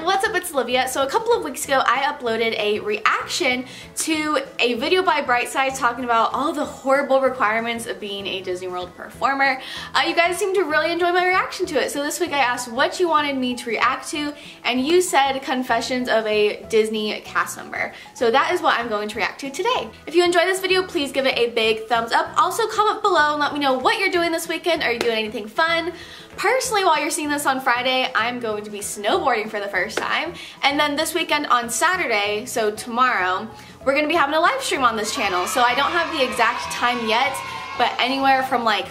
what's up? It's Olivia. So a couple of weeks ago I uploaded a reaction to a video by Brightside talking about all the horrible requirements of being a Disney World performer. You guys seem to really enjoy my reaction to it. So this week I asked what you wanted me to react to, and you said confessions of a Disney cast member. So that is what I'm going to react to today. If you enjoyed this video, please give it a big thumbs up. Also comment below and let me know what you're doing this weekend. Are you doing anything fun? Personally, while you're seeing this on Friday, I'm going to be snowboarding for the first time. And then this weekend on Saturday, so tomorrow, we're going to be having a live stream on this channel. So I don't have the exact time yet, but anywhere from like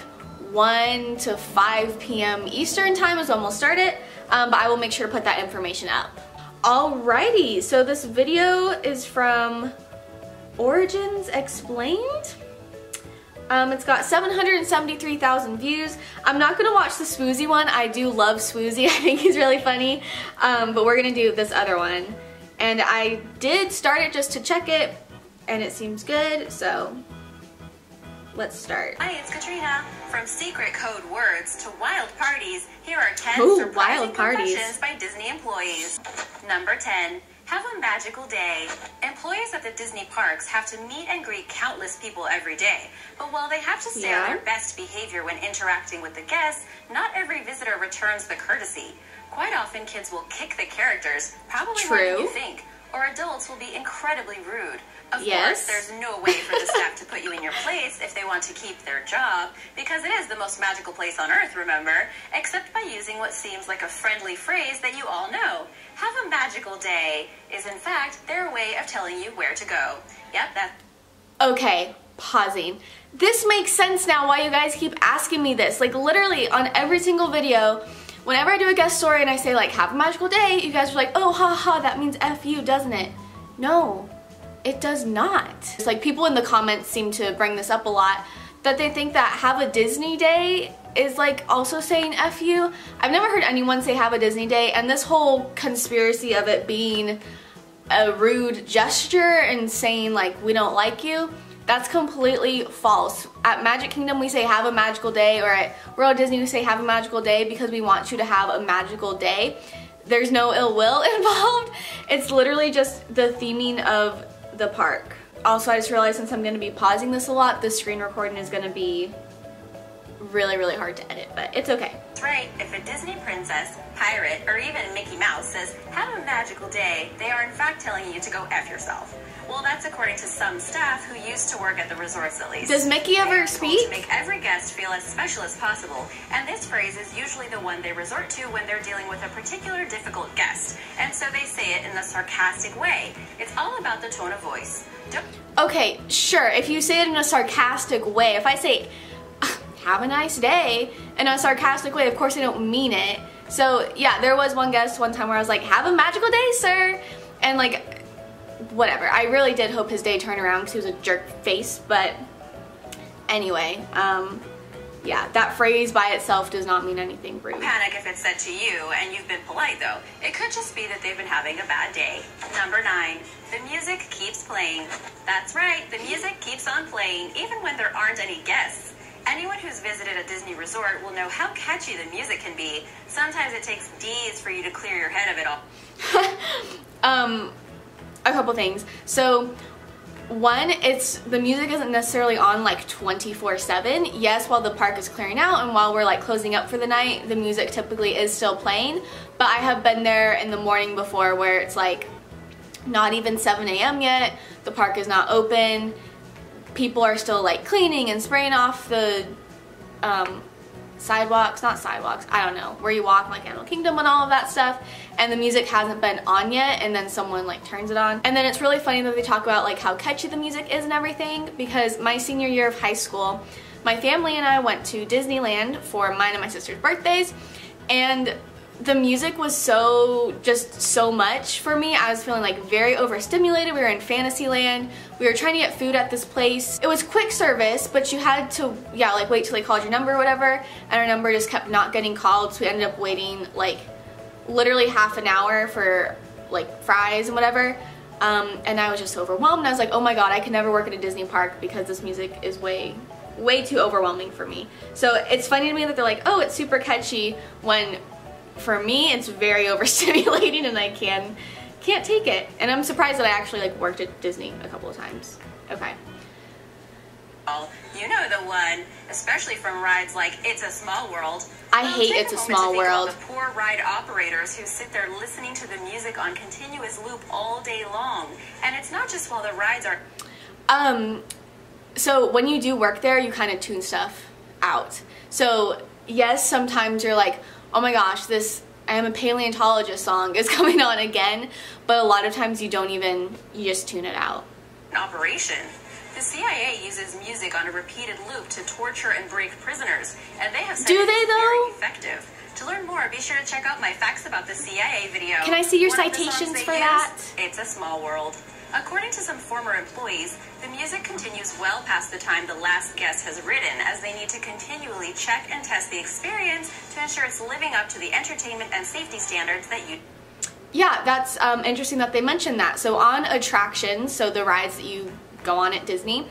1 to 5 p.m. Eastern time is when we'll start it. But I will make sure to put that information up. Alrighty, so this video is from Origins Explained. It's got 773,000 views. I'm not gonna watch the Swoozy one. I do love Swoozy. I think he's really funny. But we're gonna do this other one. And I did start it just to check it, and it seems good, so let's start. Hi, it's Katrina. From secret code words to wild parties, here are 10 surprising confessions by Disney employees. Number 10. Have a magical day. Employees at the Disney parks have to meet and greet countless people every day. But while they have to stay on their best behavior when interacting with the guests, not every visitor returns the courtesy. Quite often, kids will kick the characters, probably more than you think, or adults will be incredibly rude. Of course, there's no way for the staff to put you in your place if they want to keep their job, because it is the most magical place on earth, remember, except by using what seems like a friendly phrase that you all know. Have a magical day is in fact their way of telling you where to go. Yep, that. Okay, pausing. This makes sense now why you guys keep asking me this. Like literally on every single video, whenever I do a guest story and I say like, have a magical day, you guys are like, oh, ha ha, that means F you, doesn't it? No, it does not. It's like people in the comments seem to bring this up a lot, that they think that have a Disney day is like also saying F you. I've never heard anyone say have a Disney day, and this whole conspiracy of it being a rude gesture and saying like we don't like you, that's completely false. At Magic Kingdom we say have a magical day, or at World Disney we say have a magical day because we want you to have a magical day. There's no ill will involved. It's literally just the theming of the park. Also, I just realized since I'm going to be pausing this a lot, the screen recording is going to be really hard to edit, but it's okay. That's right. If a Disney princess, pirate, or even Mickey Mouse says, have a magical day, they are in fact telling you to go F yourself. Well, that's according to some staff who used to work at the resorts at least. Does Mickey ever speak? To make every guest feel as special as possible, and this phrase is usually the one they resort to when they're dealing with a particular difficult guest, and so they say it in a sarcastic way. It's all about the tone of voice. Okay, sure, if you say it in a sarcastic way, if I say, have a nice day, in a sarcastic way, of course I don't mean it. So yeah, there was one guest one time where I was like, have a magical day, sir, and like, whatever. I really did hope his day turned around because he was a jerk face, but anyway, yeah, that phrase by itself does not mean anything rude. Panic if it's said to you and you've been polite though. It could just be that they've been having a bad day. Number 9, the music keeps playing. That's right, the music keeps on playing even when there aren't any guests. Anyone who's visited a Disney resort will know how catchy the music can be. Sometimes it takes days for you to clear your head of it all. A couple things. So one, the music isn't necessarily on like 24/7. Yes, while the park is clearing out and while we're like closing up for the night, the music typically is still playing. But I have been there in the morning before where it's like not even 7 a.m. yet, the park is not open, people are still like cleaning and spraying off the sidewalks, not sidewalks, I don't know, where you walk like Animal Kingdom and all of that stuff, and the music hasn't been on yet, and then someone like turns it on. And then it's really funny that they talk about like how catchy the music is and everything, because my senior year of high school, my family and I went to Disneyland for mine and my sister's birthdays, and the music was just so much for me. I was feeling like very overstimulated. We were in Fantasyland. We were trying to get food at this place. It was quick service, but you had to, yeah, like wait till they called your number or whatever, and our number just kept not getting called, so we ended up waiting like literally half an hour for like fries and whatever. And I was just overwhelmed. I was like, oh my god, I could never work at a Disney park because this music is way too overwhelming for me. So it's funny to me that they're like, oh, it's super catchy, when for me, it's very overstimulating and I can't take it. And I'm surprised that I actually like worked at Disney a couple of times. Okay. You know the one, especially from rides like It's a Small World. I hate It's a Small World. The poor ride operators who sit there listening to the music on continuous loop all day long. And it's not just while the rides are... So when you do work there, you kind of tune stuff out. So yes, sometimes you're like, oh my gosh, this I Am a Paleontologist song is coming on again. But a lot of times you just tune it out. Operation. The CIA uses music on a repeated loop to torture and break prisoners, and they have said it's very effective. To learn more, be sure to check out my Facts About the CIA video. Can I see your citations for that? It's a Small World. According to some former employees, the music continues well past the time the last guest has ridden, as they need to continually check and test the experience to ensure it's living up to the entertainment and safety standards that you... Yeah, that's interesting that they mentioned that. So on attractions, so the rides that you go on at Disney,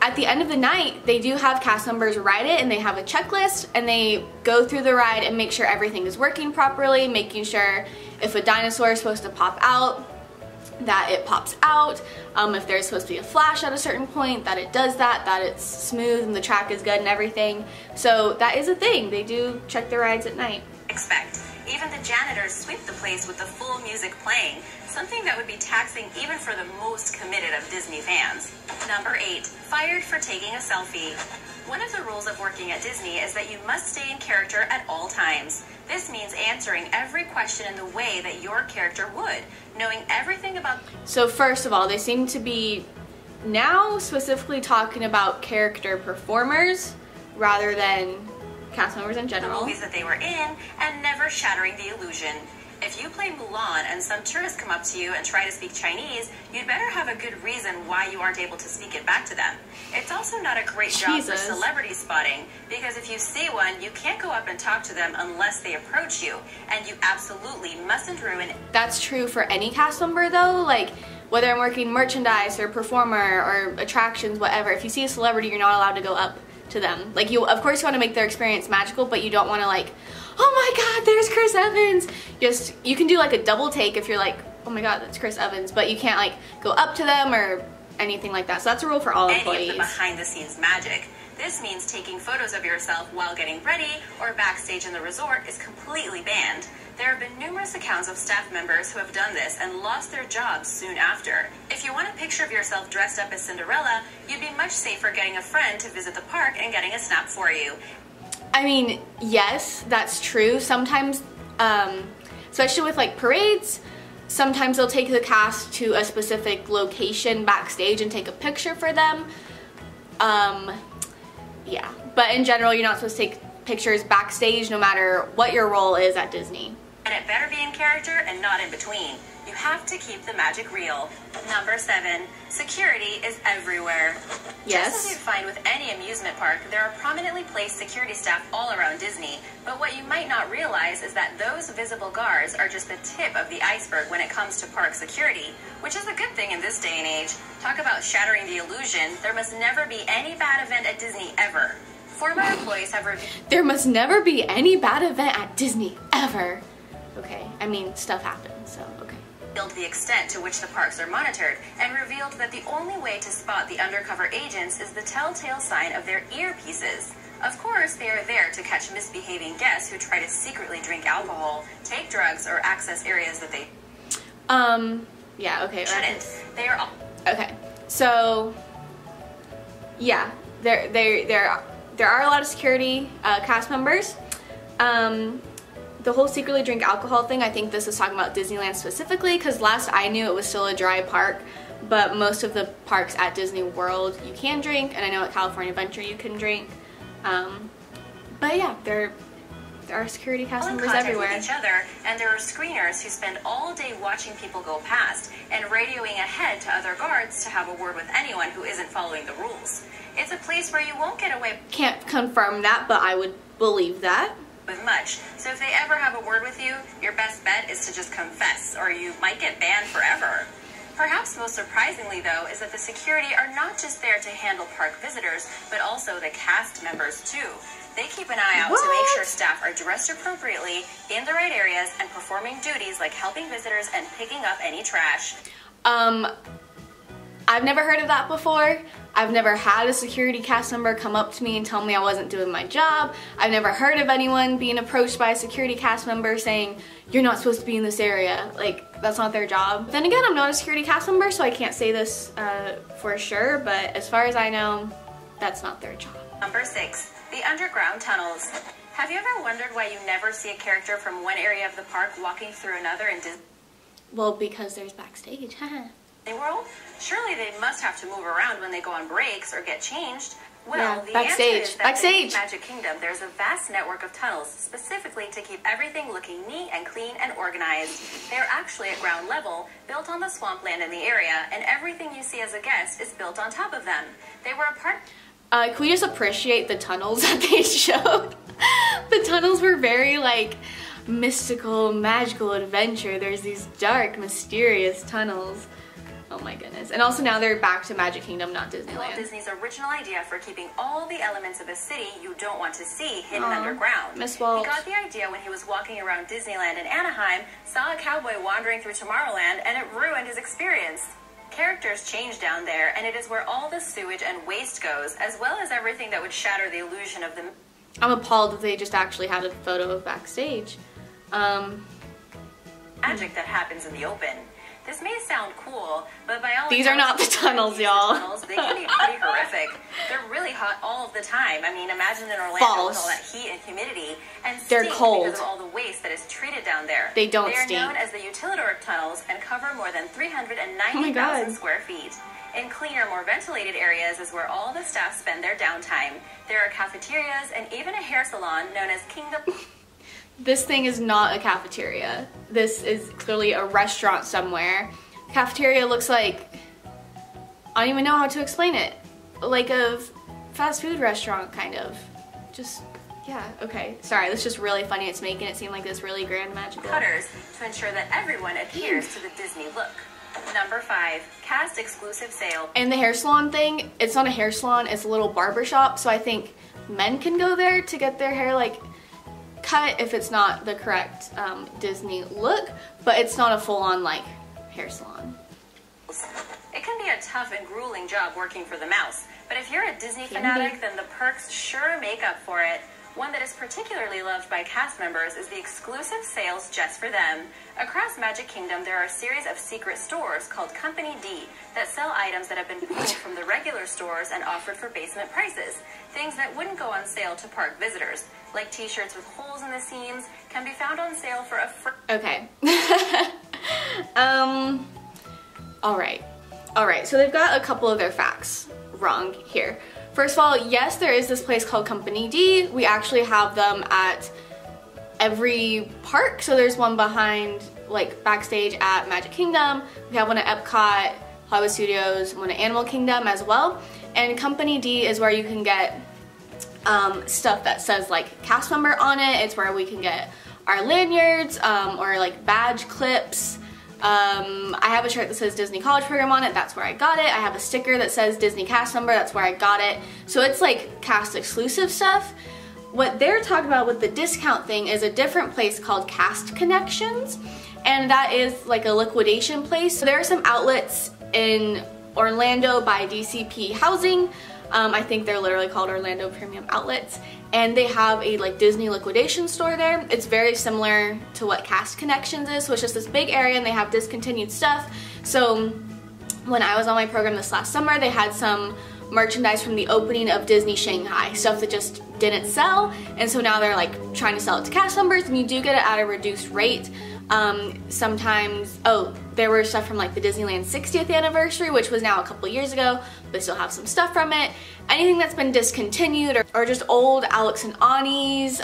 at the end of the night they do have cast members ride it, and they have a checklist and they go through the ride and make sure everything is working properly, making sure if a dinosaur is supposed to pop out that it pops out, if there's supposed to be a flash at a certain point that it does that it's smooth and the track is good and everything. So that is a thing, they do check the rides at night. Even the janitors sweep the place with the full music playing, something that would be taxing even for the most committed of Disney fans. Number 8, fired for taking a selfie. One of the rules of working at Disney is that you must stay in character at all times. This means answering every question in the way that your character would, knowing everything about... So first of all, they seem to be now specifically talking about character performers rather than cast members in general. The movies that they were in, and never shattering the illusion. If you play Mulan and some tourists come up to you and try to speak Chinese, you'd better have a good reason why you aren't able to speak it back to them. It's also not a great job for celebrity spotting, because if you see one, you can't go up and talk to them unless they approach you, and you absolutely mustn't ruin it. That's true for any cast member though, like whether I'm working merchandise or performer or attractions, whatever, if you see a celebrity, you're not allowed to go up to them. Like, you, of course you want to make their experience magical, but you don't want to like, oh my god, there's Chris Evans. You can do like a double take if you're like, oh my god, that's Chris Evans, but you can't like go up to them or anything like that. So that's a rule for all employees. Any of the behind the scenes magic. This means taking photos of yourself while getting ready or backstage in the resort is completely banned. There have been numerous accounts of staff members who have done this and lost their jobs soon after. If you want a picture of yourself dressed up as Cinderella, you'd be much safer getting a friend to visit the park and getting a snap for you. I mean, yes, that's true. Sometimes, especially with like parades, sometimes they'll take the cast to a specific location backstage and take a picture for them. Yeah, but in general, you're not supposed to take pictures backstage no matter what your role is at Disney. And it better be in character and not in between. You have to keep the magic real. Number 7, security is everywhere. Yes. Just as you'd find with any amusement park, there are prominently placed security staff all around Disney. But what you might not realize is that those visible guards are just the tip of the iceberg when it comes to park security, which is a good thing in this day and age. Talk about shattering the illusion. There must never be any bad event at Disney ever. Former employees have reviewed... There must never be any bad event at Disney ever. Okay, I mean, stuff happens, so okay. The extent to which the parks are monitored, and revealed that the only way to spot the undercover agents is the telltale sign of their earpieces. Of course, they are there to catch misbehaving guests who try to secretly drink alcohol, take drugs, or access areas that they... Yeah, okay. shouldn't. They are all... Okay, so... Yeah, there are a lot of security cast members. The whole secretly drink alcohol thing, I think this is talking about Disneyland specifically, because last I knew it was still a dry park, but most of the parks at Disney World you can drink, and I know at California Adventure you can drink. But yeah, there are security cast members everywhere. With each other, and there are screeners who spend all day watching people go past and radioing ahead to other guards to have a word with anyone who isn't following the rules. It's a place where you won't get away. Can't confirm that, but I would believe that. With much. So if they ever have a word with you, your best bet is to just confess, or you might get banned forever. Perhaps most surprisingly, though, is that the security are not just there to handle park visitors, but also the cast members, too. They keep an eye out to make sure staff are dressed appropriately, in the right areas, and performing duties like helping visitors and picking up any trash. I've never heard of that before. I've never had a security cast member come up to me and tell me I wasn't doing my job. I've never heard of anyone being approached by a security cast member saying, you're not supposed to be in this area. Like, that's not their job. Then again, I'm not a security cast member, so I can't say this for sure, but as far as I know, that's not their job. Number 6, the underground tunnels. Have you ever wondered why you never see a character from one area of the park walking through another in Disney? Well, because there's backstage, World? Surely they must have to move around when they go on breaks or get changed. Well, yeah, the backstage. answer is that in Magic Kingdom, there's a vast network of tunnels specifically to keep everything looking neat and clean and organized. They're actually at ground level, built on the swampland in the area, and everything you see as a guest is built on top of them. They were a part... can we just appreciate the tunnels that they showed? The tunnels were very, like, mystical, magical adventure. There's these dark, mysterious tunnels. Oh my goodness. And also now they're back to Magic Kingdom, not Disneyland. Walt Disney's original idea for keeping all the elements of a city you don't want to see hidden underground. Miss Walt. He got the idea when he was walking around Disneyland in Anaheim, saw a cowboy wandering through Tomorrowland, and it ruined his experience. Characters change down there, and it is where all the sewage and waste goes, as well as everything that would shatter the illusion of the... I'm appalled that they just actually had a photo of backstage. Magic that happens in the open. This may sound cool, but by all These are not the tunnels, y'all. They can be pretty horrific. They're really hot all of the time. I mean, imagine in Orlando with all that heat and humidity, and they're cold because of all the waste that is treated down there. They don't stink. They are known as the Utilidor tunnels and cover more than 390,000 square feet. In cleaner, more ventilated areas is where all the staff spend their downtime. There are cafeterias and even a hair salon known as Kingdom. This thing is not a cafeteria. This is clearly a restaurant somewhere. Cafeteria looks like, I don't even know how to explain it. Like a fast food restaurant, kind of. Just, yeah, okay. Sorry, that's just really funny. It's making it seem like this really grand magical. Cutters to ensure that everyone adheres to the Disney look. Number 5, cast exclusive sale. And the hair salon thing, it's not a hair salon, it's a little barber shop, so I think men can go there to get their hair, like, cut if it's not the correct Disney look, but it's not a full-on like hair salon. It can be a tough and grueling job working for the mouse, but if you're a Disney fanatic, then the perks sure make up for it. One that is particularly loved by cast members is the exclusive sales just for them. Across Magic Kingdom, there are a series of secret stores called Company D that sell items that have been pulled from the regular stores and offered for basement prices. Things that wouldn't go on sale to park visitors, like t-shirts with holes in the seams, can be found on sale for a Okay. Alright, so they've got a couple of their facts wrong here. First of all, yes, there is this place called Company D. We actually have them at every park. So there's one behind, like, backstage at Magic Kingdom. We have one at Epcot, Hollywood Studios, one at Animal Kingdom as well. And Company D is where you can get stuff that says, like, cast member on it. It's where we can get our lanyards or, like, badge clips. I have a shirt that says Disney College Program on it, that's where I got it. I have a sticker that says Disney Cast Member, that's where I got it. So it's like cast exclusive stuff. What they're talking about with the discount thing is a different place called Cast Connections, and that is like a liquidation place. So there are some outlets in Orlando by DCP Housing. I think they're literally called Orlando Premium Outlets, and they have a like Disney liquidation store there. It's very similar to what Cast Connections is, so it's just this big area and they have discontinued stuff. So when I was on my program this last summer, they had some merchandise from the opening of Disney Shanghai, stuff that just didn't sell, and so now they're like trying to sell it to cast members, and you do get it at a reduced rate. Sometimes, there were stuff from like the Disneyland 60th anniversary, which was now a couple years ago, but they still have some stuff from it. Anything that's been discontinued or just old Alex and Ani's,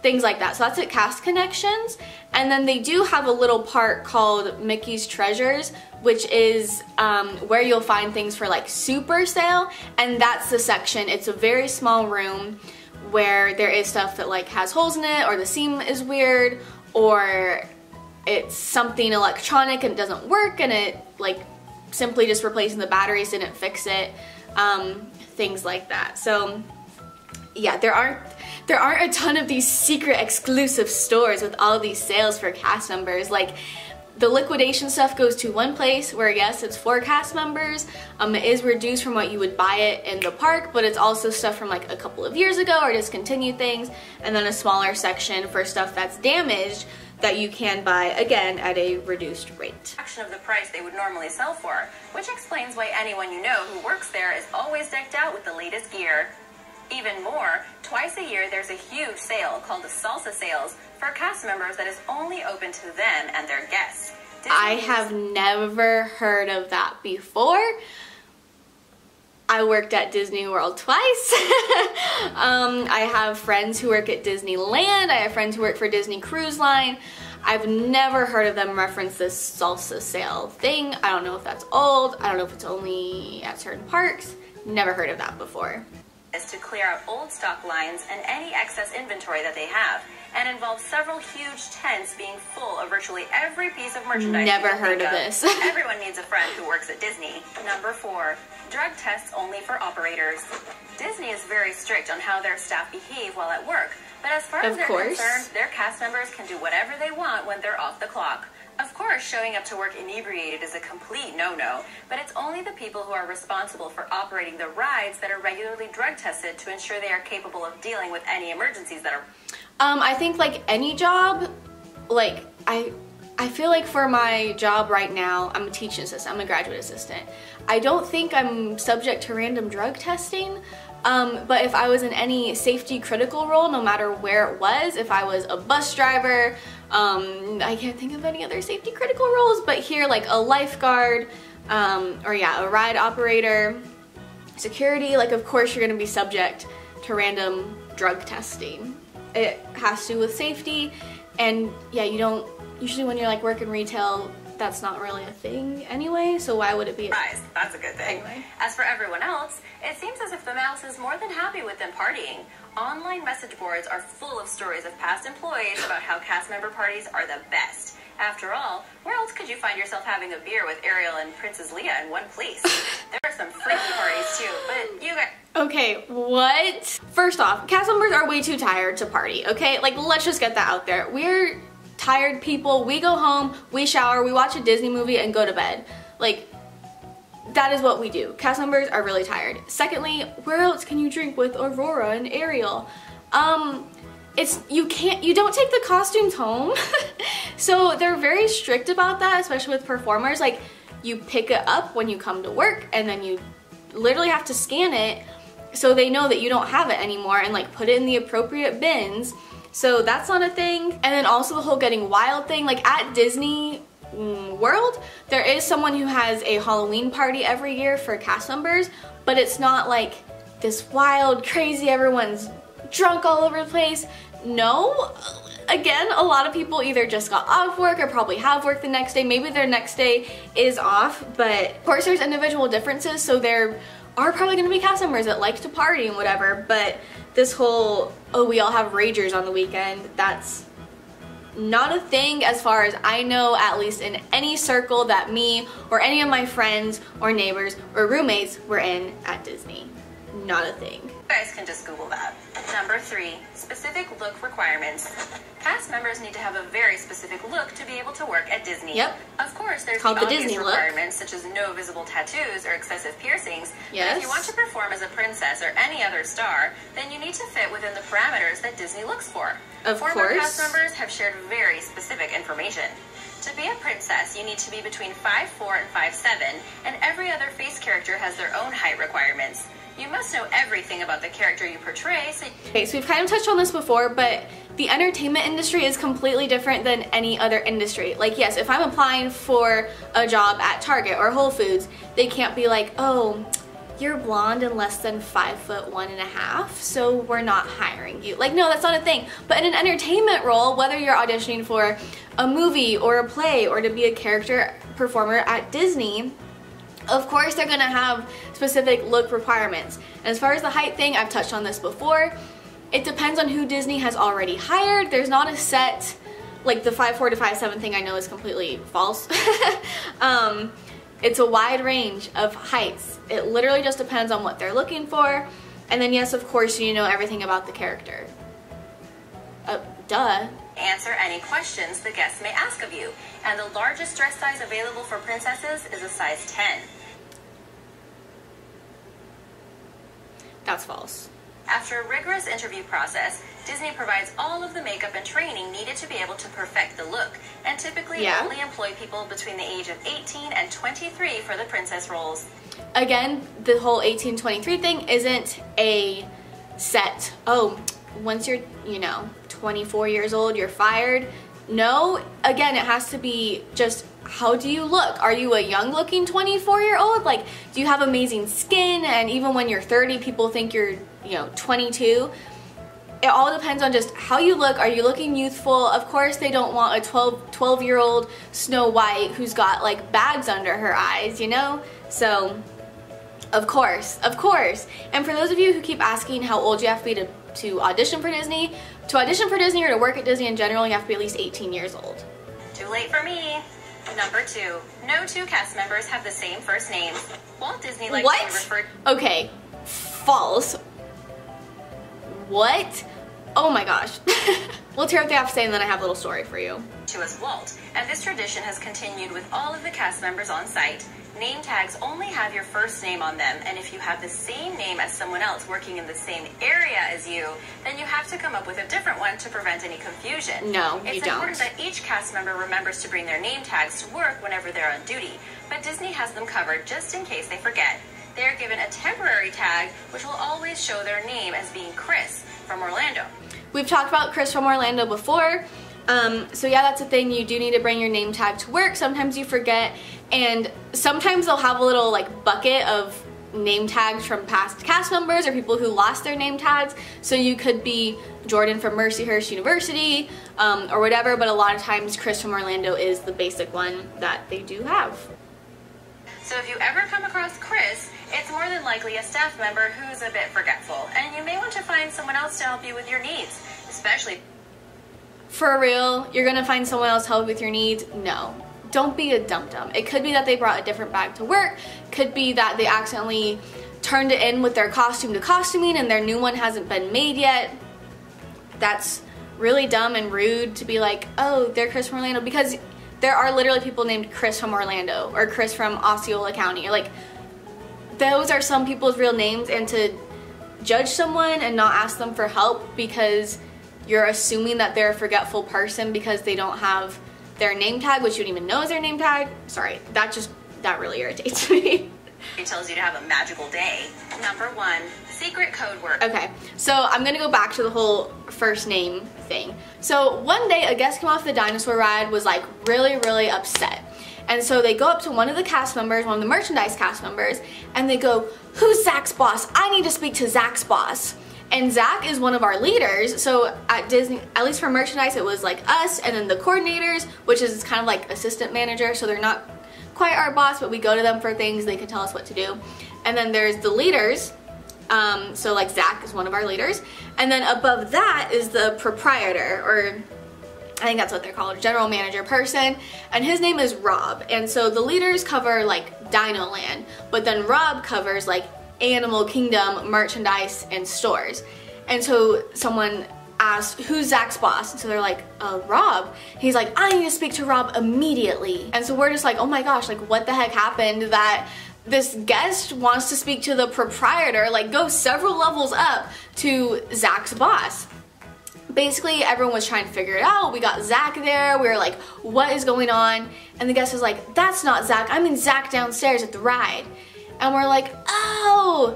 things like that. So that's at Cast Connections. And then they do have a little part called Mickey's Treasures, which is where you'll find things for like super sale, and that's the section. It's a very small room where there is stuff that like has holes in it, or the seam is weird, or it's something electronic and it doesn't work, and it like simply just replacing the batteries didn't fix it, things like that. So yeah, there aren't, there aren't a ton of these secret exclusive stores with all these sales for cast members. Like, the liquidation stuff goes to one place where, yes, it's for cast members. It is reduced from what you would buy it in the park, but it's also stuff from like a couple of years ago or discontinued things, and then a smaller section for stuff that's damaged that you can buy, again, at a reduced rate. Fraction of the price they would normally sell for, which explains why anyone you know who works there is always decked out with the latest gear. Even more, twice a year there's a huge sale called the Salsa Sales for cast members that is only open to them and their guests. I have never heard of that before. I worked at Disney World twice. I have friends who work at Disneyland. I have friends who work for Disney Cruise Line. I've never heard of them reference this salsa sale thing. I don't know if that's old. I don't know if it's only at certain parks. Never heard of that before. Is to clear out old stock lines and any excess inventory that they have, and involves several huge tents being full of virtually every piece of merchandise. Never heard of this. Everyone needs a friend who works at Disney. Number 4, drug tests only for operators. Disney is very strict on how their staff behave while at work, but as far as they're concerned, their cast members can do whatever they want when they're off the clock. Of course, showing up to work inebriated is a complete no-no, but it's only the people who are responsible for operating the rides that are regularly drug tested to ensure they are capable of dealing with any emergencies that are... I think like any job, like I feel like for my job right now, I'm a teaching assistant, I'm a graduate assistant. I don't think I'm subject to random drug testing. But if I was in any safety critical role, no matter where it was, if I was a bus driver, I can't think of any other safety critical roles, but here like a lifeguard, or yeah, a ride operator, security, like of course you're gonna be subject to random drug testing. It has to do with safety, and yeah, you don't, usually when you're like working retail, that's not really a thing anyway, so why would it be? That's a good thing. Anyway. As for everyone else, it seems as if the mouse is more than happy with them partying. Online message boards are full of stories of past employees about how cast member parties are the best. After all, where else could you find yourself having a beer with Ariel and Princess Leia in one place? There are some freaky parties too, but you guys... Okay, what? First off, cast members are way too tired to party, okay? Like, let's just get that out there. We're tired people. We go home, we shower, we watch a Disney movie, and go to bed. Like, that is what we do. Cast members are really tired. Secondly, where else can you drink with Aurora and Ariel? You don't take the costumes home. So they're very strict about that, especially with performers. Like, you pick it up when you come to work, and then you literally have to scan it so they know that you don't have it anymore, and like put it in the appropriate bins. So that's not a thing. And then also the whole getting wild thing. Like at Disney World, there is someone who has a Halloween party every year for cast members, but it's not like this wild, crazy, everyone's drunk all over the place. No. Again, a lot of people either just got off work or probably have work the next day. Maybe their next day is off, but of course there's individual differences, so there are probably going to be cast members that like to party and whatever, but this whole, oh, we all have ragers on the weekend, that's not a thing as far as I know, at least in any circle that me or any of my friends or neighbors or roommates were in at Disney. Not a thing. You guys can just Google that. Number 3, specific look requirements. Cast members need to have a very specific look to be able to work at Disney. Yep. Of course, there's called the obvious Disney requirements such as no visible tattoos or excessive piercings. Yes. But if you want to perform as a princess or any other star, then you need to fit within the parameters that Disney looks for. Of Former course. cast members have shared very specific information. To be a princess, you need to be between 5'4" and 5'7", and every other face character has their own height requirements. You must know everything about the character you portray, so... Okay, so we've kind of touched on this before, but the entertainment industry is completely different than any other industry. Like, yes, if I'm applying for a job at Target or Whole Foods, they can't be like, oh, you're blonde and less than 5'1.5", so we're not hiring you. Like, no, that's not a thing. But in an entertainment role, whether you're auditioning for a movie or a play or to be a character performer at Disney, of course they're gonna have specific look requirements. And as far as the height thing, I've touched on this before. It depends on who Disney has already hired. There's not a set, like the 5'4" to 5'7" thing I know is completely false. It's a wide range of heights. It literally just depends on what they're looking for. And then yes, of course, you know everything about the character. duh. Answer any questions the guests may ask of you. And the largest dress size available for princesses is a size 10. That's false. After a rigorous interview process, Disney provides all of the makeup and training needed to be able to perfect the look, and typically only employ people between the age of 18 and 23 for the princess roles. Again, the whole 18-23 thing isn't a set, oh, once you're, 24 years old, you're fired. No, again, it has to be just, how do you look? Are you a young looking 24-year-old? Like, do you have amazing skin? And even when you're 30, people think you're, 22. It all depends on just how you look. Are you looking youthful? Of course, they don't want a 12-year-old Snow White who's got like bags under her eyes, So, of course. And for those of you who keep asking how old you have to be to audition for Disney, or to work at Disney in general, you have to be at least 18 years old. Too late for me. Number 2, no two cast members have the same first names. Walt Disney likes to be referred... Okay, false. What? Oh my gosh. Let's hear what they have to say and then I have a little story for you. ...to as Walt, and this tradition has continued with all of the cast members on site. Name tags only have your first name on them, and if you have the same name as someone else working in the same area as you, then you have to come up with a different one to prevent any confusion. No, you don't. It's important that each cast member remembers to bring their name tags to work whenever they're on duty, but Disney has them covered just in case they forget. They are given a temporary tag, which will always show their name as being Chris from Orlando. We've talked about Chris from Orlando before. So yeah, that's a thing. You do need to bring your name tag to work. Sometimes you forget, and sometimes they'll have a little like bucket of name tags from past cast members or people who lost their name tags. So you could be Jordan from Mercyhurst University or whatever, but a lot of times Chris from Orlando is the basic one that they do have. So if you ever come across Chris, it's more than likely a staff member who's a bit forgetful, and you may want to find someone else to help you with your needs, especially... For real, you're gonna find someone else to help with your needs? No. Don't be a dum-dum. It could be that they brought a different bag to work, could be that they accidentally turned it in with their costume to costuming and their new one hasn't been made yet. That's really dumb and rude to be like, oh, they're Chris from Orlando, because there are literally people named Chris from Orlando or Chris from Osceola County. Like, those are some people's real names, and to judge someone and not ask them for help because you're assuming that they're a forgetful person because they don't have their name tag, which you don't even know is their name tag. Sorry, that really irritates me. It tells you to have a magical day. Number 1, secret code word. Okay, so I'm gonna go back to the whole first name thing. So one day a guest came off the dinosaur ride, was like really upset. And so they go up to one of the cast members, one of the merchandise cast members, and they go, "Who's Zach's boss? I need to speak to Zach's boss." And Zach is one of our leaders, so at Disney, at least for merchandise, it was like us, and then the coordinators, which is kind of like assistant manager, so they're not quite our boss, but we go to them for things, they can tell us what to do. And then there's the leaders, so like Zach is one of our leaders, and then above that is the proprietor, or I think that's what they're called, general manager person, and his name is Rob. And so the leaders cover like Dino Land, but then Rob covers like Animal Kingdom, merchandise, and stores. And so someone asked, "Who's Zach's boss?" And so they're like, Rob. He's like, "I need to speak to Rob immediately." And so we're just like, oh my gosh, like what the heck happened that this guest wants to speak to the proprietor, like go several levels up to Zach's boss. Basically, everyone was trying to figure it out. We got Zach there. We were like, what is going on? And the guest was like, "That's not Zach. I mean Zach downstairs at the ride." And we're like, oh,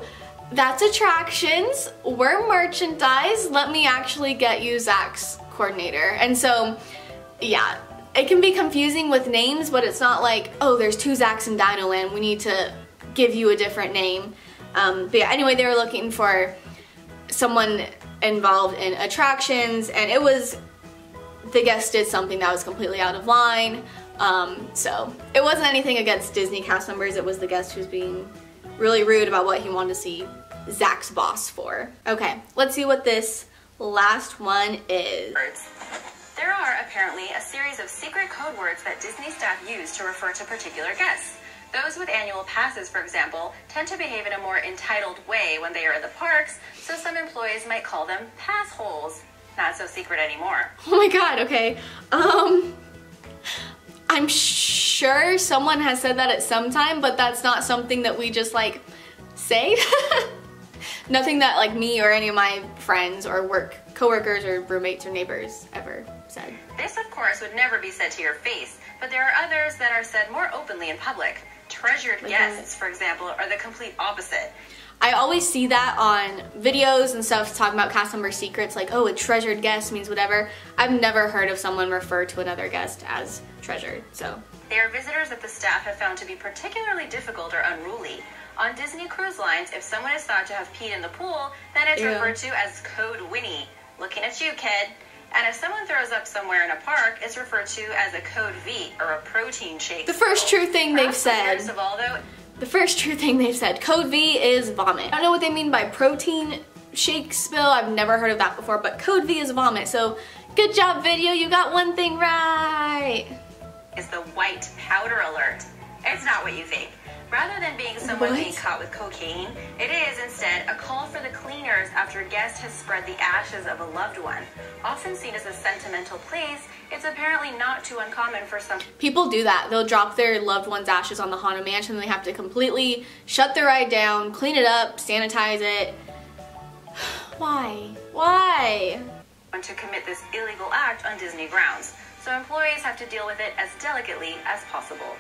that's attractions. We're merchandise. Let me actually get you Zach's coordinator. And so, yeah, it can be confusing with names, but it's not like, oh, there's 2 Zachs in Dino Land. We need to give you a different name. But yeah, anyway, they were looking for someone involved in attractions, and it was, the guest did something that was completely out of line. So it wasn't anything against Disney cast members, it was the guest who's being really rude about what he wanted to see Zach's boss for. Okay, let's see what this last one is. There are apparently a series of secret code words that Disney staff use to refer to particular guests. Those with annual passes, for example, tend to behave in a more entitled way when they are at the parks, so some employees might call them passholes. Not so secret anymore. Oh my god, okay. I'm sure someone has said that at some time, but that's not something that we just like say. Nothing that like me or any of my friends or coworkers or roommates or neighbors ever said. This, of course, would never be said to your face, but there are others that are said more openly in public. Treasured guests, for example, are the complete opposite. I always see that on videos and stuff talking about cast member secrets, like, oh, a treasured guest means whatever. I've never heard of someone refer to another guest as treasured, so. They are visitors that the staff have found to be particularly difficult or unruly. On Disney Cruise Lines, if someone is thought to have peed in the pool, then it's referred to as Code Winnie. Looking at you, kid. And if someone throws up somewhere in a park, it's referred to as a Code V, or a protein shake. The first true thing they've said. First of all, though, the first true thing they've said, Code V is vomit. I don't know what they mean by protein shake spill. I've never heard of that before, but Code V is vomit. So good job, video. You got one thing right. Is the white powder alert. It's not what you think. Rather than being someone being caught with cocaine, it is instead a call for the cleaners after a guest has spread the ashes of a loved one. Often seen as a sentimental place, it's apparently not too uncommon for some people do that. They'll drop their loved one's ashes on the Haunted Mansion and they have to completely shut the ride down, clean it up, sanitize it. Why? Why? To commit this illegal act on Disney grounds, so employees have to deal with it as delicately as possible.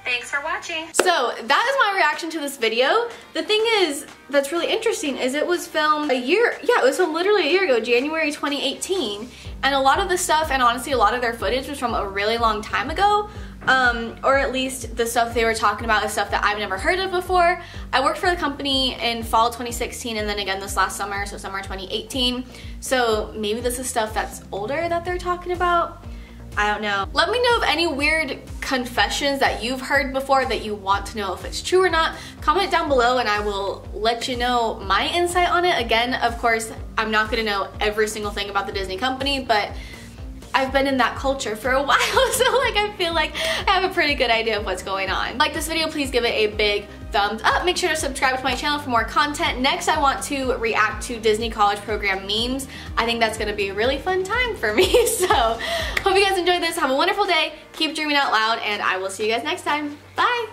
Thanks for watching. So that is my reaction to this video. The thing is, that's really interesting is it was filmed it was filmed literally a year ago, January 2018. And a lot of the stuff, and honestly a lot of their footage was from a really long time ago. Or at least the stuff they were talking about is stuff that I've never heard of before. I worked for the company in fall 2016 and then again this last summer, so summer 2018. So maybe this is stuff that's older that they're talking about. I don't know. Let me know of any weird confessions that you've heard before that you want to know if it's true or not. Comment down below and I will let you know my insight on it. Again, of course, I'm not gonna know every single thing about the Disney company, but I've been in that culture for a while, so like I feel like I have a pretty good idea of what's going on. Like this video, please give it a big thumbs up. Make sure to subscribe to my channel for more content. Next, I want to react to Disney College Program memes. I think that's gonna be a really fun time for me. So, hope you guys enjoyed this. Have a wonderful day. Keep dreaming out loud, and I will see you guys next time. Bye!